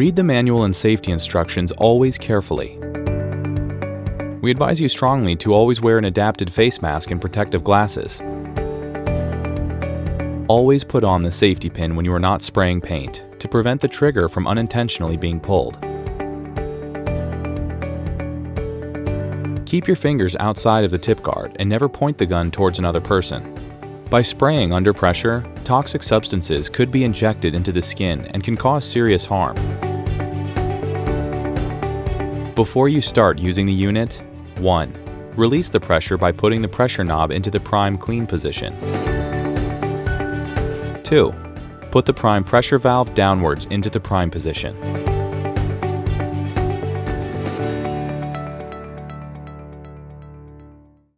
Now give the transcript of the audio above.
Read the manual and safety instructions always carefully. We advise you strongly to always wear an adapted face mask and protective glasses. Always put on the safety pin when you are not spraying paint to prevent the trigger from unintentionally being pulled. Keep your fingers outside of the tip guard and never point the gun towards another person. By spraying under pressure, toxic substances could be injected into the skin and can cause serious harm. Before you start using the unit, 1. Release the pressure by putting the pressure knob into the prime clean position. 2. Put the prime pressure valve downwards into the prime position.